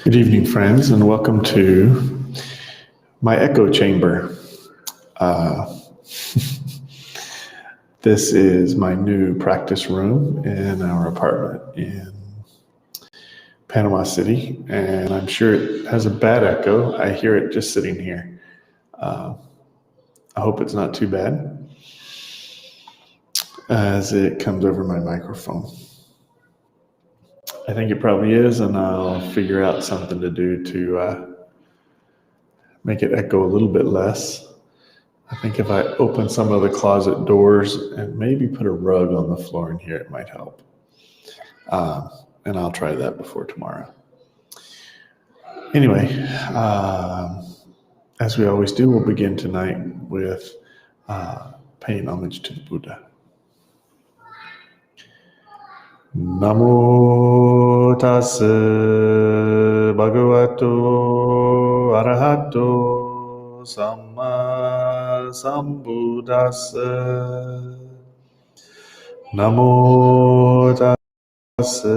Good evening, friends, and welcome to my echo chamber. This is my new practice room in our apartment in Panama City, and I'm sure it has a bad echo. I hear it just sitting here. I hope it's not too bad as it comes over my microphone. I think it probably is, and I'll figure out something to do to make it echo a little bit less. I think if I open some of the closet doors and maybe put a rug on the floor in here, it might help. And I'll try that before tomorrow. Anyway, as we always do, we'll begin tonight with paying homage to the Buddha. Namo tassa bhagavato arahato samma sambuddhassa. Namo tassa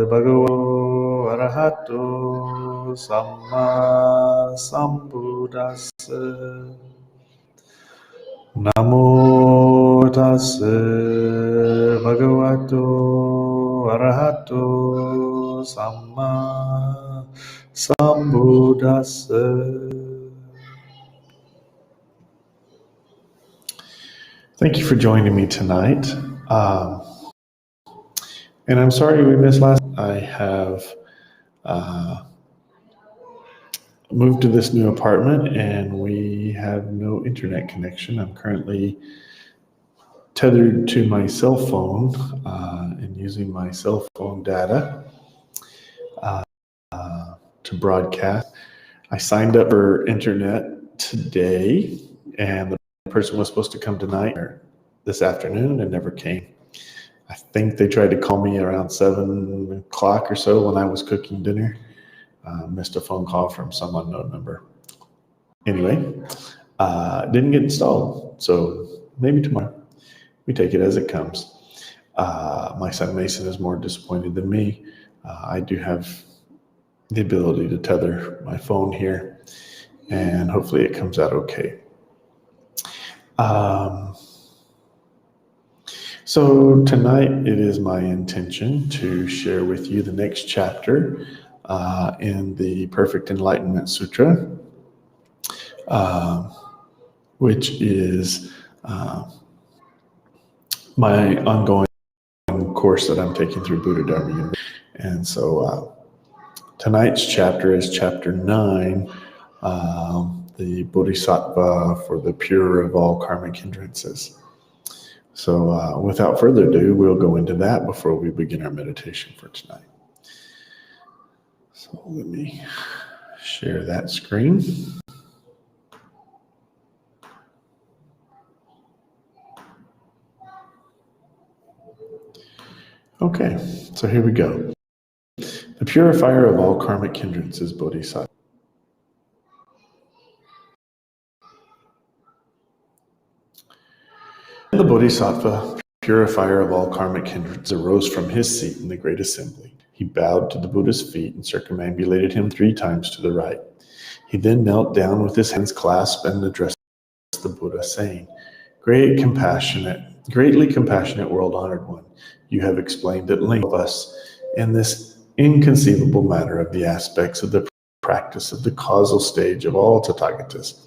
bhagavato arahato samma sambuddhassa. Namo tassa bhagavato arahato samma sambuddhassa. Thank you for joining me tonight. And I'm sorry we missed last. I have moved to this new apartment and we have no internet connection. I'm currently tethered to my cell phone and using my cell phone data to broadcast. I signed up for internet today, and the person was supposed to come tonight or this afternoon and never came. I think they tried to call me around 7 o'clock or so when I was cooking dinner. Missed a phone call from some unknown number. Anyway, didn't get installed, so maybe tomorrow. We take it as it comes. My son Mason is more disappointed than me. I do have the ability to tether my phone here, and hopefully it comes out okay. So tonight it is my intention to share with you the next chapter in the Perfect Enlightenment Sutra, which is my ongoing course that I'm taking through Buddha Dharma University. And so tonight's chapter is chapter 9, the Bodhisattva for the pure of all karmic hindrances. So without further ado, we'll go into that before we begin our meditation for tonight. So let me share that screen. Okay, so here we go. The Purifier of all Karmic Hindrances Bodhisattva. The Bodhisattva, Purifier of all Karmic Hindrances, arose from his seat in the Great Assembly. He bowed to the Buddha's feet and circumambulated him 3 times to the right. He then knelt down with his hands clasped and addressed the Buddha, saying, Greatly compassionate world-honored one, you have explained at length of us in this inconceivable matter of the aspects of the practice of the causal stage of all Tathagatas,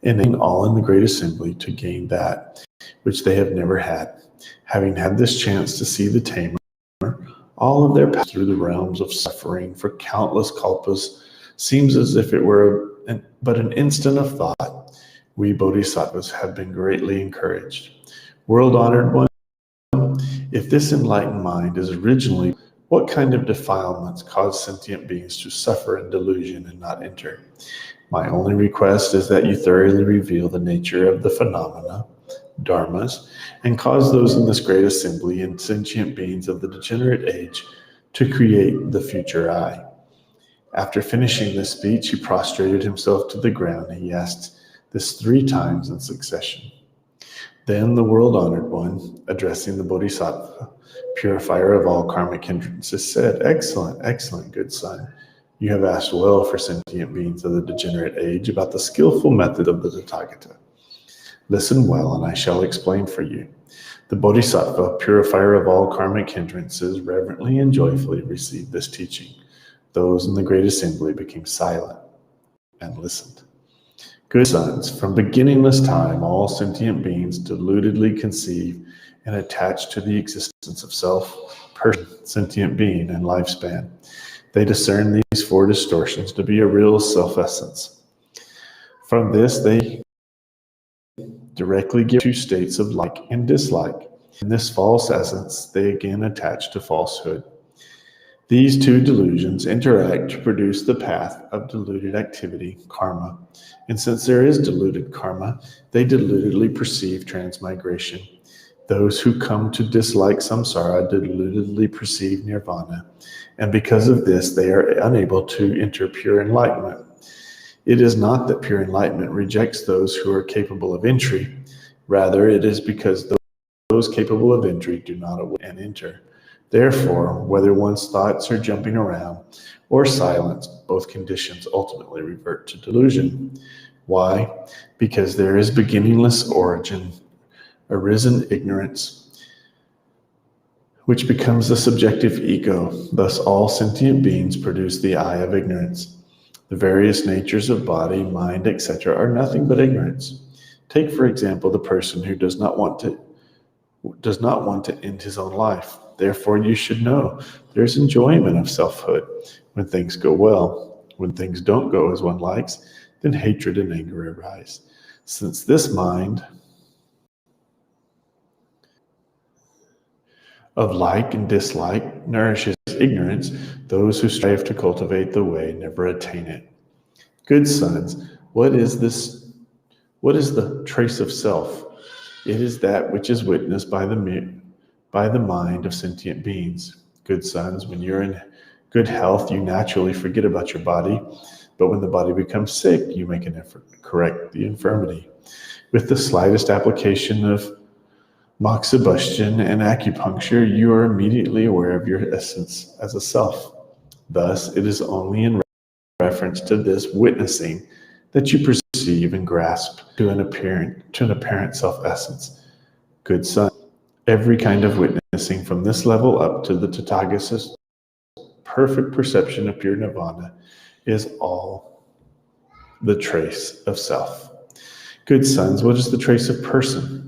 enabling all in the Great Assembly to gain that which they have never had, having had this chance to see the tamer, all of their path through the realms of suffering for countless kalpas seems as if it were but an instant of thought. We bodhisattvas have been greatly encouraged. World-honored one, if this enlightened mind is originally, what kind of defilements cause sentient beings to suffer in delusion and not enter? My only request is that you thoroughly reveal the nature of the phenomena, dharmas, and cause those in this great assembly and sentient beings of the degenerate age to create the future I. After finishing this speech, he prostrated himself to the ground. He asked this 3 times in succession. Then the world-honored one, addressing the Bodhisattva, purifier of all karmic hindrances, said, Excellent, excellent, good son. You have asked well for sentient beings of the degenerate age about the skillful method of the Tathagata. Listen well, and I shall explain for you. The Bodhisattva, purifier of all karmic hindrances, reverently and joyfully received this teaching. Those in the great assembly became silent and listened. Good sons, from beginningless time, all sentient beings deludedly conceive and attach to the existence of self, person, sentient being, and lifespan. They discern these four distortions to be a real self-essence. From this, they directly give two states of like and dislike. In this false essence, they again attach to falsehood. These two delusions interact to produce the path of deluded activity, karma. And since there is deluded karma, they deludedly perceive transmigration. Those who come to dislike samsara deludedly perceive nirvana, and because of this, they are unable to enter pure enlightenment. It is not that pure enlightenment rejects those who are capable of entry. Rather, it is because those capable of entry do not awake and enter. Therefore, whether one's thoughts are jumping around or silenced, both conditions ultimately revert to delusion. Why? Because there is beginningless origin, arisen ignorance, which becomes the subjective ego. Thus, all sentient beings produce the eye of ignorance. The various natures of body, mind, etc. are nothing but ignorance. Take, for example, the person who does not want to end his own life. Therefore, you should know there's enjoyment of selfhood when things go well. When things don't go as one likes, then hatred and anger arise. Since this mind of like and dislike nourishes ignorance, those who strive to cultivate the way never attain it. Good sons, what is the trace of self? It is that which is witnessed by the mind of sentient beings. Good sons, when you're in good health, you naturally forget about your body, but when the body becomes sick, you make an effort to correct the infirmity. With the slightest application of moxibustion and acupuncture, you are immediately aware of your essence as a self. Thus, it is only in reference to this witnessing that you perceive and grasp to an apparent self-essence. Good son, every kind of witnessing from this level up to the Tathagata's perfect perception of pure nirvana is all the trace of self. Good sons, what is the trace of person?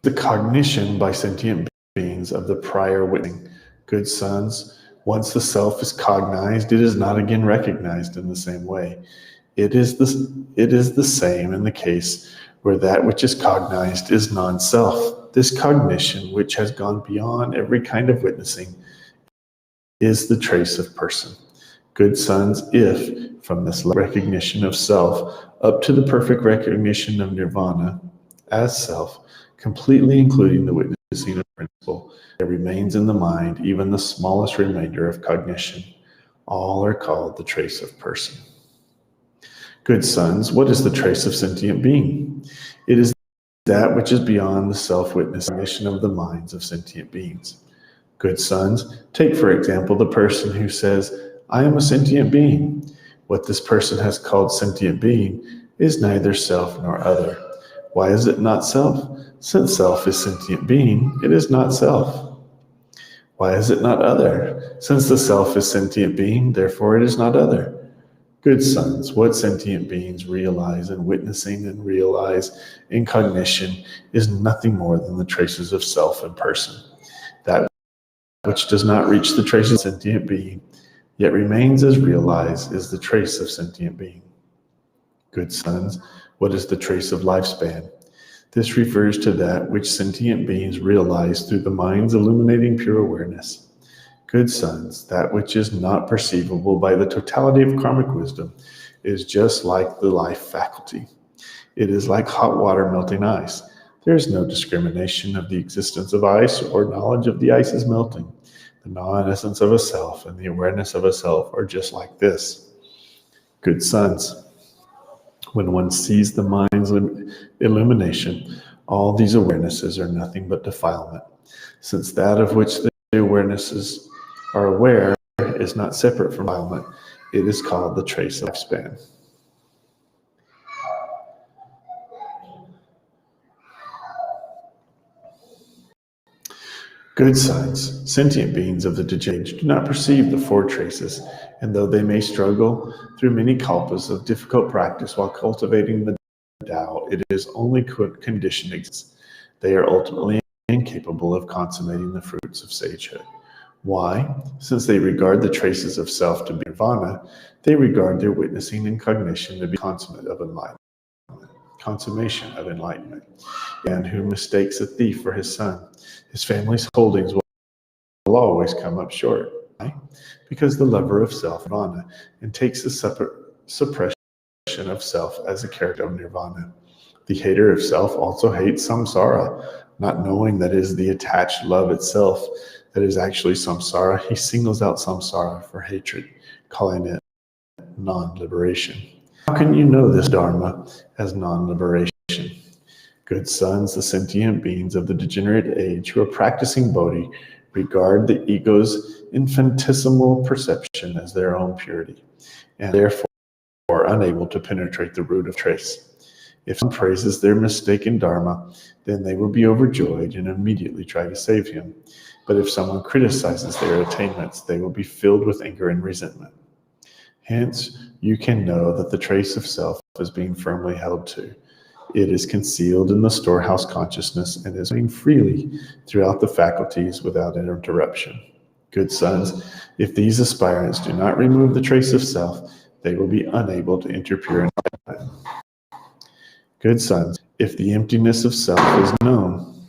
The cognition by sentient beings of the prior witnessing. Good sons, once the self is cognized, it is not again recognized in the same way. It is the same in the case where that which is cognized is non-self. This cognition, which has gone beyond every kind of witnessing, is the trace of person. Good sons, if from this recognition of self up to the perfect recognition of nirvana as self, completely including the witnessing of principle, there remains in the mind even the smallest remainder of cognition. All are called the trace of person. Good sons, what is the trace of sentient being? It is that which is beyond the self-witness cognition of the minds of sentient beings. Good sons, take for example the person who says, I am a sentient being. What this person has called sentient being is neither self nor other. Why is it not self? Since self is sentient being, it is not self. Why is it not other? Since the self is sentient being, therefore it is not other. Good sons, what sentient beings realize in witnessing and realize in cognition is nothing more than the traces of self and person. That which does not reach the traces of sentient being, yet remains as realized, is the trace of sentient being. Good sons, what is the trace of lifespan? This refers to that which sentient beings realize through the mind's illuminating pure awareness. Good sons, that which is not perceivable by the totality of karmic wisdom is just like the life faculty. It is like hot water melting ice. There is no discrimination of the existence of ice or knowledge of the ice is melting. The non-essence of a self and the awareness of a self are just like this. Good sons, when one sees the mind's illumination, all these awarenesses are nothing but defilement, since that of which the awarenesses are aware is not separate from defilement. It is called the trace of lifespan. Good sons, sentient beings of the degenerate age, do not perceive the four traces, and though they may struggle through many kalpas of difficult practice while cultivating the Tao, it is only conditioned existence. They are ultimately incapable of consummating the fruits of sagehood. Why? Since they regard the traces of self to be nirvana, they regard their witnessing and cognition to be consummation of enlightenment. And who mistakes a thief for his son, his family's holdings will always come up short. Why? Because the lover of self, nirvana, and takes the suppression of self as a character of nirvana. The hater of self also hates samsara, not knowing that it is the attached love itself that is actually samsara. He singles out samsara for hatred, calling it non-liberation. How can you know this Dharma as non-liberation? Good sons, the sentient beings of the degenerate age who are practicing Bodhi regard the ego's infinitesimal perception as their own purity, and therefore are unable to penetrate the root of trace. If someone praises their mistaken Dharma, then they will be overjoyed and immediately try to save him. But if someone criticizes their attainments, they will be filled with anger and resentment. Hence, you can know that the trace of self is being firmly held to. It is concealed in the storehouse consciousness and is moving freely throughout the faculties without interruption. Good sons, if these aspirants do not remove the trace of self, they will be unable to enter pure enlightenment. Good sons, if the emptiness of self is known,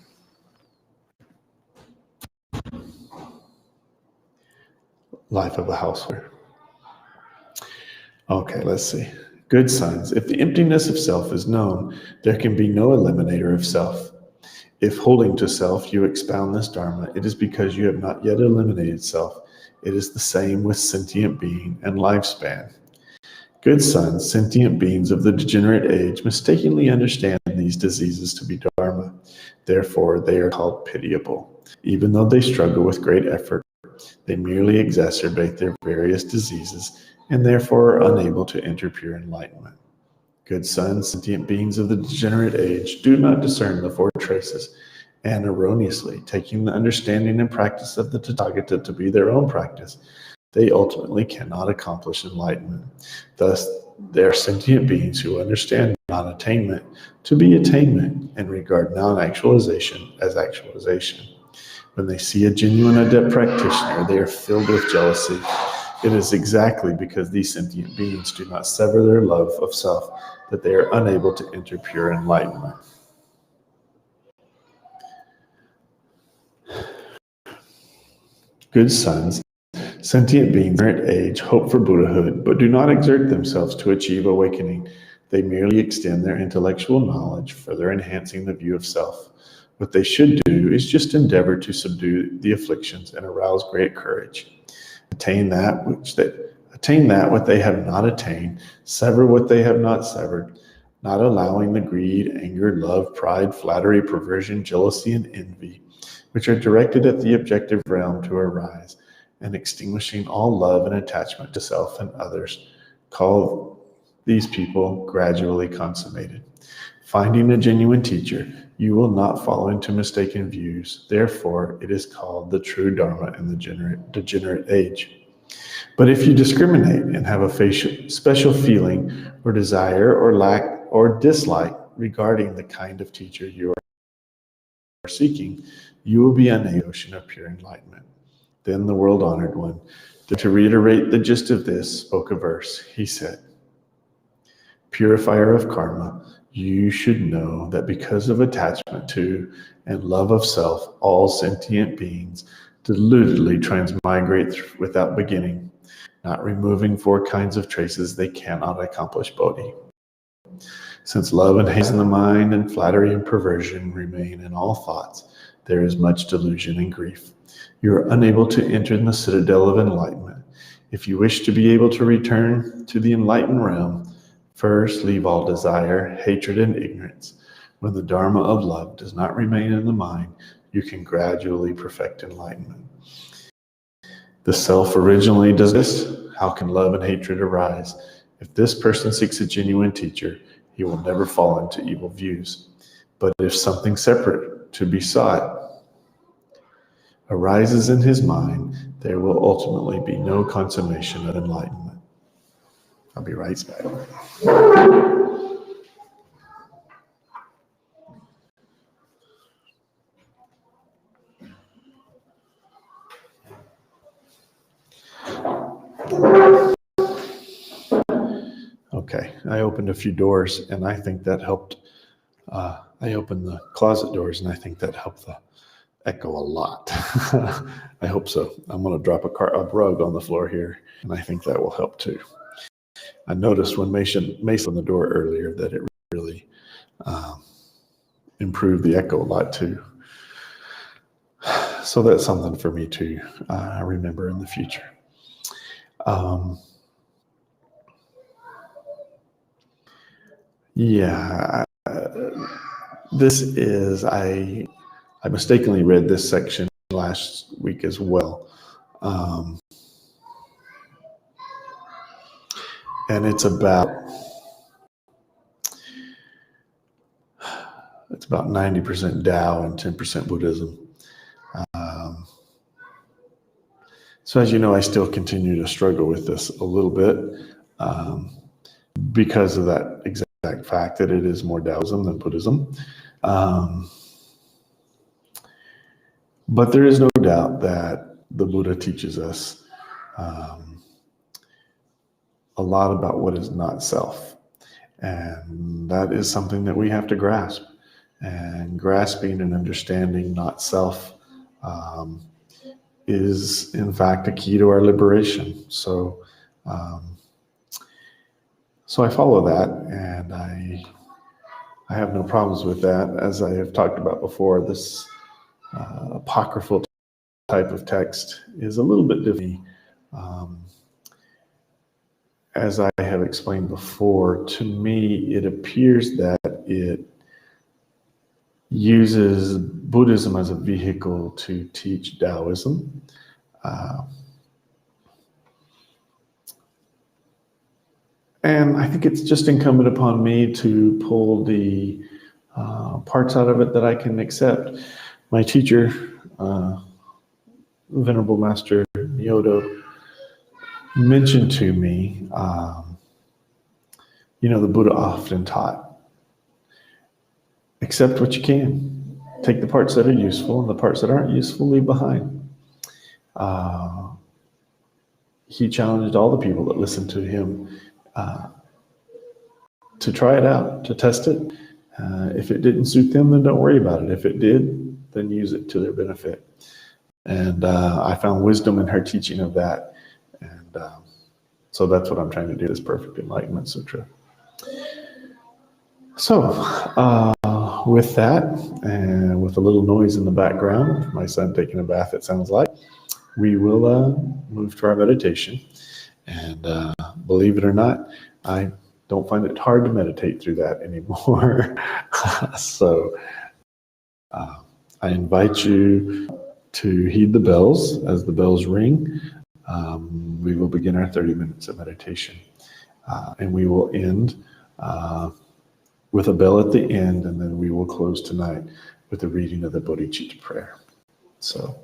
life of a householder. Okay, let's see. Good sons, if the emptiness of self is known, there can be no eliminator of self. If holding to self you expound this Dharma, it is because you have not yet eliminated self. It is the same with sentient being and lifespan. Good sons, sentient beings of the degenerate age mistakenly understand these diseases to be Dharma. Therefore, they are called pitiable. Even though they struggle with great effort, they merely exacerbate their various diseases and therefore are unable to enter pure enlightenment. Good sons, sentient beings of the degenerate age, do not discern the four traces, and erroneously, taking the understanding and practice of the Tathagata to be their own practice, they ultimately cannot accomplish enlightenment. Thus, they are sentient beings who understand non-attainment to be attainment and regard non-actualization as actualization. When they see a genuine adept practitioner, they are filled with jealousy. It is exactly because these sentient beings do not sever their love of self that they are unable to enter pure enlightenment. Good sons, sentient beings at age hope for Buddhahood, but do not exert themselves to achieve awakening. They merely extend their intellectual knowledge, further enhancing the view of self. What they should do is just endeavor to subdue the afflictions and arouse great courage. Attain that what they have not attained, sever what they have not severed, not allowing the greed, anger, love, pride, flattery, perversion, jealousy, and envy, which are directed at the objective realm, to arise, and extinguishing all love and attachment to self and others. Call these people gradually consummated. Finding a genuine teacher, you will not fall into mistaken views. Therefore, it is called the true Dharma in the degenerate age. But if you discriminate and have a special feeling or desire or lack or dislike regarding the kind of teacher you are seeking, you will be in the ocean of pure enlightenment. Then the world-honored one, to reiterate the gist of this, spoke a verse. He said, "Purifier of karma, you should know that because of attachment to and love of self, all sentient beings deludedly transmigrate without beginning. Not removing four kinds of traces, they cannot accomplish Bodhi. Since love and hate in the mind and flattery and perversion remain in all thoughts, there is much delusion and grief. You are unable to enter in the citadel of enlightenment. If you wish to be able to return to the enlightened realm, first leave all desire, hatred, and ignorance. When the Dharma of love does not remain in the mind, you can gradually perfect enlightenment. The self originally does this. How can love and hatred arise? If this person seeks a genuine teacher, he will never fall into evil views. But if something separate to be sought arises in his mind, there will ultimately be no consummation of enlightenment. I'll be right back. Okay, I opened a few doors, and I think that helped. I opened the closet doors, and I think that helped the echo a lot. I hope so. I'm going to drop a rug on the floor here, and I think that will help too. I noticed when Mason on the door earlier that it really improved the echo a lot too. So that's something for me to remember in the future. This is, I mistakenly read this section last week as well. And it's about 90% Tao and 10% Buddhism. So as you know, I still continue to struggle with this a little bit because of that exact fact that it is more Taoism than Buddhism. But there is no doubt that the Buddha teaches us a lot about what is not self. And that is something that we have to grasp. And grasping and understanding not self is, in fact, a key to our liberation. So I follow that, and I have no problems with that. As I have talked about before, this apocryphal type of text is a little bit different. As I have explained before, to me, it appears that it uses Buddhism as a vehicle to teach Taoism. And I think it's just incumbent upon me to pull the parts out of it that I can accept. My teacher, Venerable Master Myodo, mentioned to me, the Buddha often taught, accept what you can. Take the parts that are useful, and the parts that aren't useful, leave behind. He challenged all the people that listened to him to try it out, to test it. If it didn't suit them, then don't worry about it. If it did, then use it to their benefit. And I found wisdom in her teaching of that. And so that's what I'm trying to do, this Perfect Enlightenment Sutra. So with that, and with a little noise in the background, my son taking a bath, it sounds like, we will move to our meditation. And believe it or not, I don't find it hard to meditate through that anymore. So I invite you to heed the bells. As the bells ring, we will begin our 30 minutes of meditation. And we will end with a bell at the end, and then we will close tonight with the reading of the Bodhicitta prayer. So.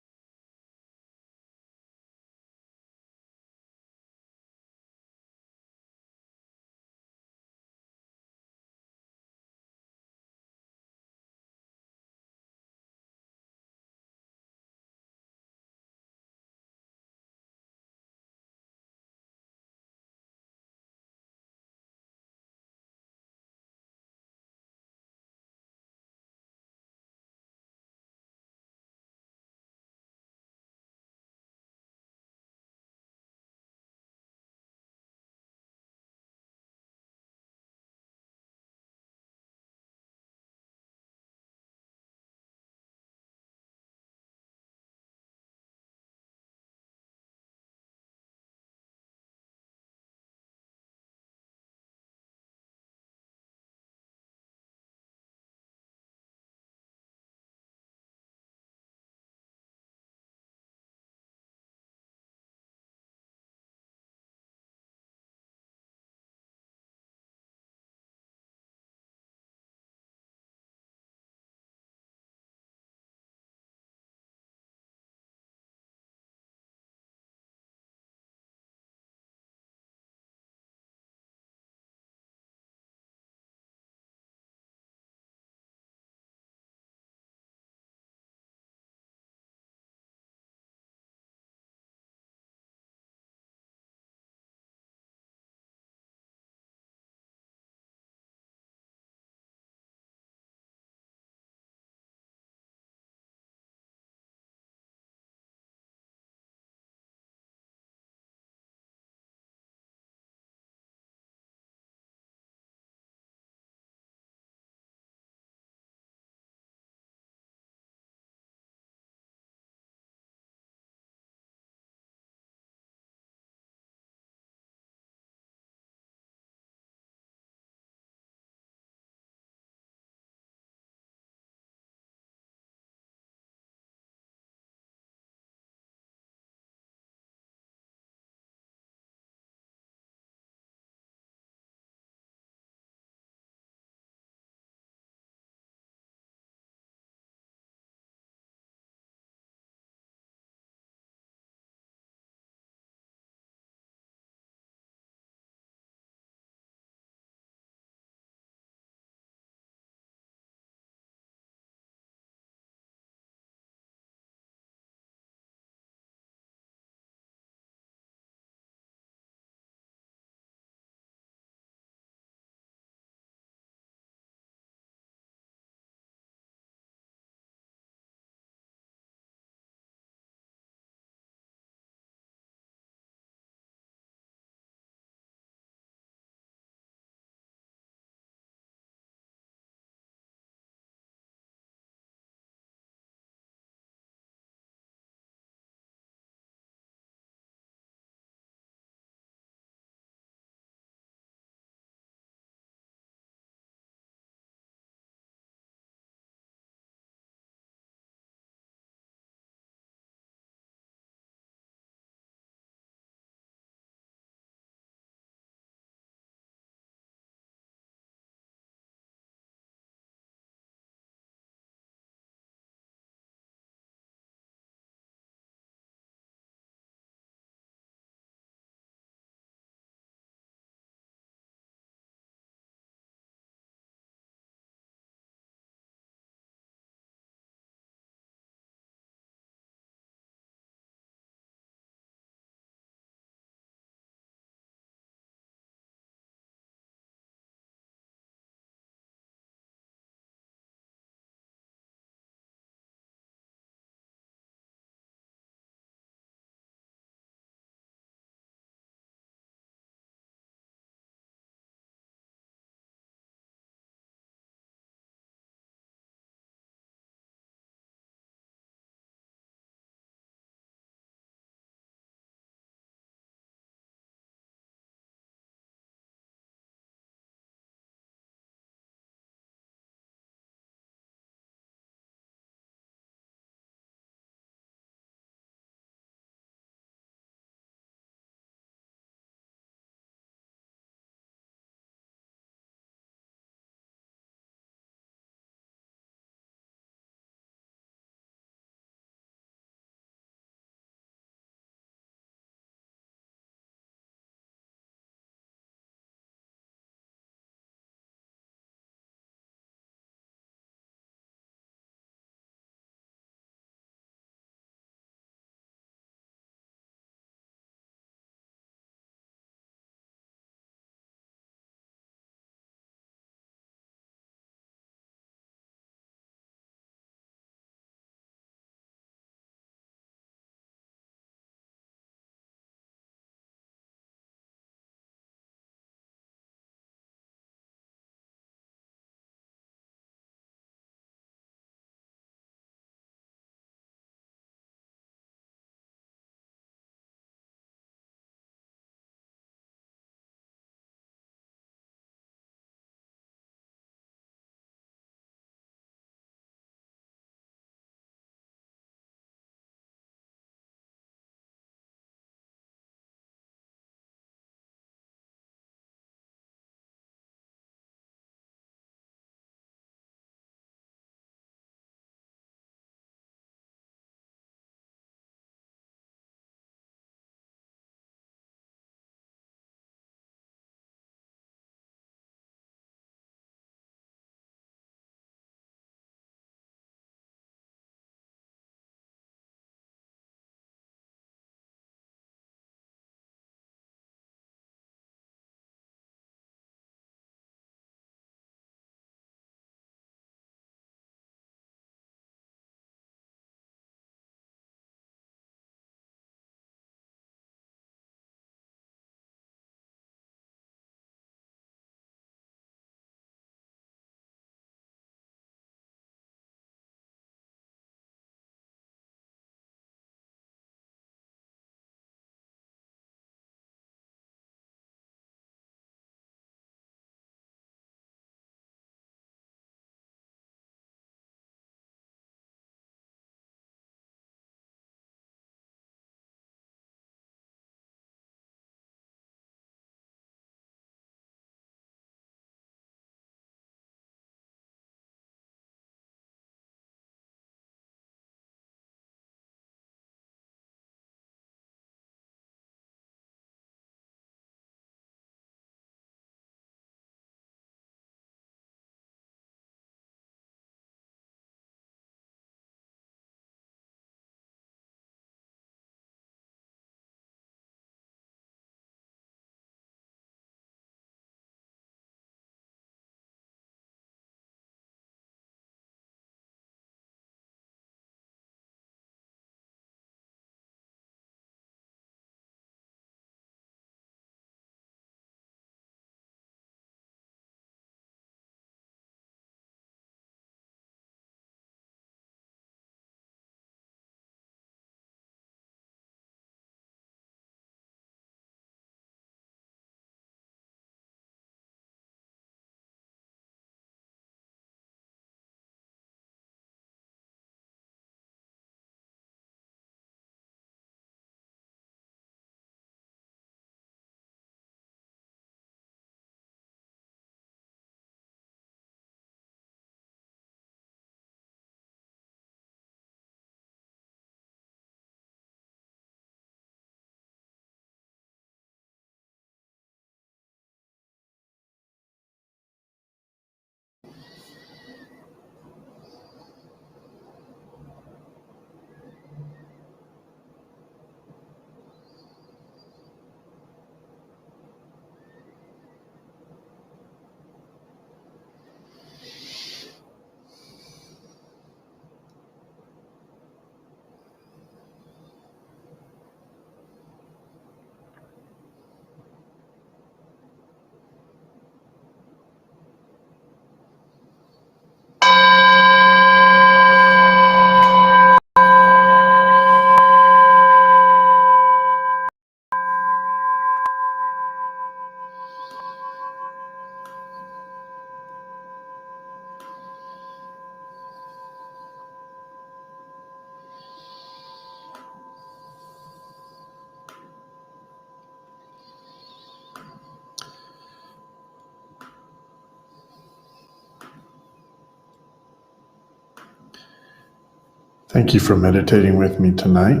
Thank you for meditating with me tonight.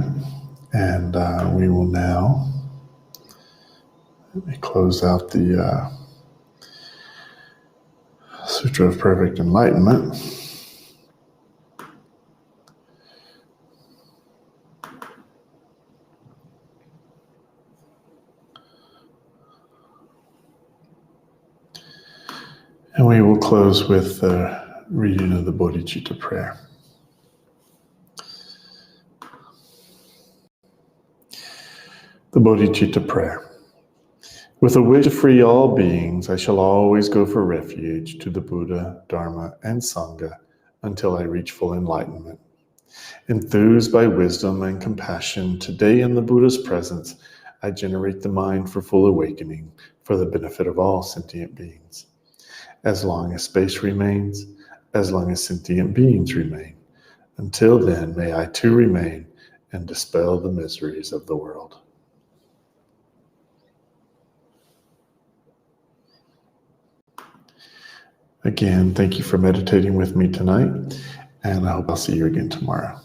And we will now close out the Sutra of Perfect Enlightenment. And we will close with the reading of the Bodhicitta prayer. The Bodhicitta prayer. With a wish to free all beings, I shall always go for refuge to the Buddha, Dharma, and Sangha until I reach full enlightenment. Enthused by wisdom and compassion, today in the Buddha's presence, I generate the mind for full awakening for the benefit of all sentient beings. As long as space remains, as long as sentient beings remain, until then may I too remain and dispel the miseries of the world. Again, thank you for meditating with me tonight, and I hope I'll see you again tomorrow.